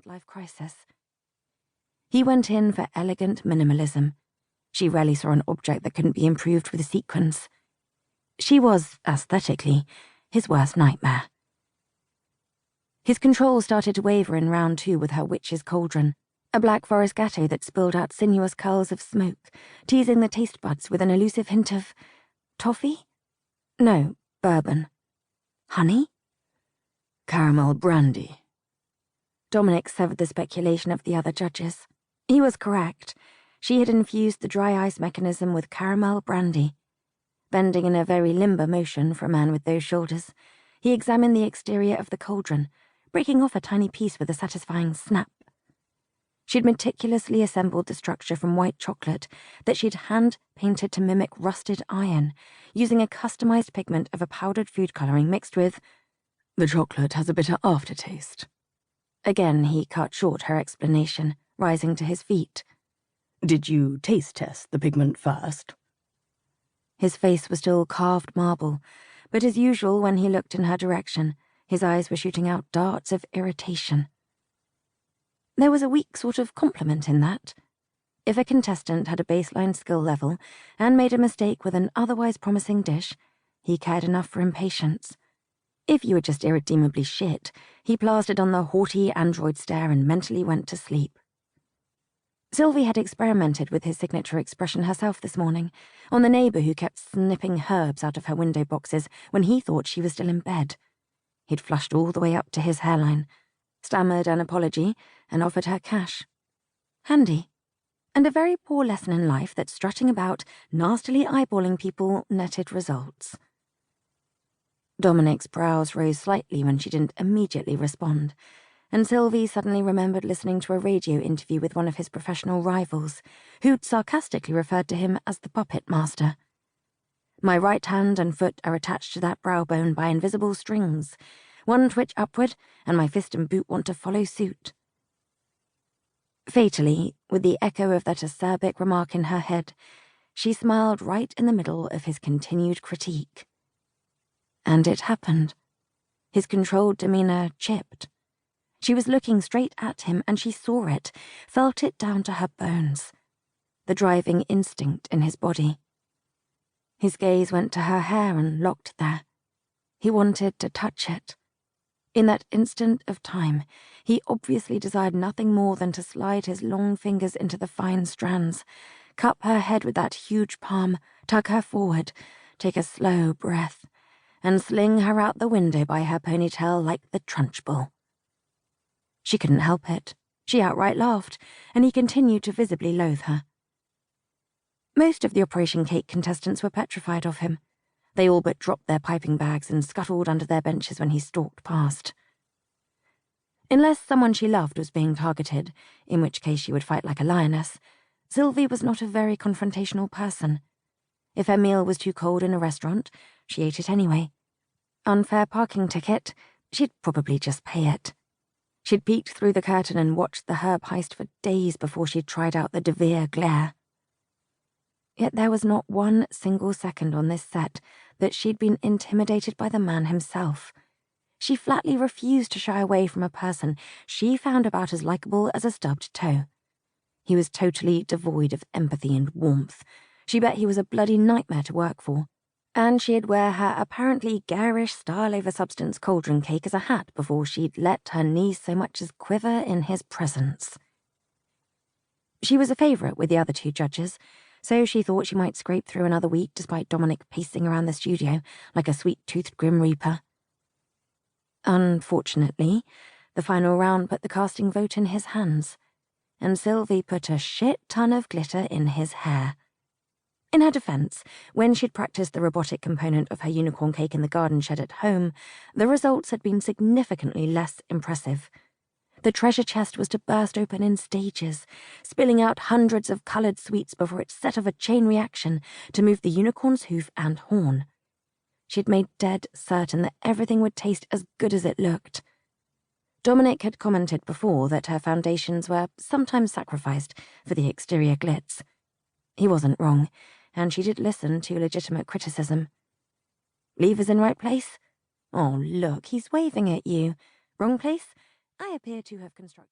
midlife crisis. He went in for elegant minimalism. She rarely saw an object that couldn't be improved with sequins. She was, aesthetically, his worst nightmare. His control started to waver in round 2 with her witch's cauldron, a black forest gatto that spilled out sinuous curls of smoke, teasing the taste buds with an elusive hint of toffee? No, bourbon. Honey? Caramel brandy. Dominic severed the speculation of the other judges. He was correct. She had infused the dry ice mechanism with caramel brandy. Bending in a very limber motion for a man with those shoulders, he examined the exterior of the cauldron, breaking off a tiny piece with a satisfying snap. She'd meticulously assembled the structure from white chocolate that she'd hand-painted to mimic rusted iron, using a customized pigment of a powdered food coloring mixed with... The chocolate has a bitter aftertaste. Again, he cut short her explanation, rising to his feet. Did you taste test the pigment first? His face was still carved marble, but as usual when he looked in her direction, his eyes were shooting out darts of irritation. There was a weak sort of compliment in that. If a contestant had a baseline skill level and made a mistake with an otherwise promising dish, he cared enough for impatience. If you were just irredeemably shit, he plastered on the haughty android stare and mentally went to sleep. Sylvie had experimented with his signature expression herself this morning, on the neighbour who kept snipping herbs out of her window boxes when he thought she was still in bed. He'd flushed all the way up to his hairline, stammered an apology, and offered her cash. Handy. And a very poor lesson in life that strutting about, nastily eyeballing people, netted results. Dominic's brows rose slightly when she didn't immediately respond, and Sylvie suddenly remembered listening to a radio interview with one of his professional rivals, who'd sarcastically referred to him as the puppet master. My right hand and foot are attached to that brow bone by invisible strings. One twitch upward, and my fist and boot want to follow suit. Fatally, with the echo of that acerbic remark in her head, she smiled right in the middle of his continued critique. And it happened. His controlled demeanor chipped. She was looking straight at him, and she saw it, felt it down to her bones, the driving instinct in his body. His gaze went to her hair and locked there. He wanted to touch it. In that instant of time, he obviously desired nothing more than to slide his long fingers into the fine strands, cup her head with that huge palm, tug her forward, take a slow breath, and sling her out the window by her ponytail like the Trunchbull. She couldn't help it. She outright laughed, and he continued to visibly loathe her. Most of the Operation Cake contestants were petrified of him. They all but dropped their piping bags and scuttled under their benches when he stalked past. Unless someone she loved was being targeted, in which case she would fight like a lioness, Sylvie was not a very confrontational person. If her meal was too cold in a restaurant, she ate it anyway. Unfair parking ticket, she'd probably just pay it. She'd peeked through the curtain and watched the herb heist for days before she'd tried out the De Vere glare. Yet there was not one single second on this set that she'd been intimidated by the man himself. She flatly refused to shy away from a person she found about as likable as a stubbed toe. He was totally devoid of empathy and warmth. She bet he was a bloody nightmare to work for. And she'd wear her apparently garish style-over-substance cauldron cake as a hat before she'd let her knees so much as quiver in his presence. She was a favourite with the other 2 judges, so she thought she might scrape through another week despite Dominic pacing around the studio like a sweet-toothed Grim Reaper. Unfortunately, the final round put the casting vote in his hands, and Sylvie put a shit-ton of glitter in his hair. In her defence, when she'd practiced the robotic component of her unicorn cake in the garden shed at home, the results had been significantly less impressive. The treasure chest was to burst open in stages, spilling out hundreds of coloured sweets before it set off a chain reaction to move the unicorn's hoof and horn. She'd made dead certain that everything would taste as good as it looked. Dominic had commented before that her foundations were sometimes sacrificed for the exterior glitz. He wasn't wrong, and she did listen to legitimate criticism. Levers in right place? Oh, look, he's waving at you. Wrong place? I appear to have constructed...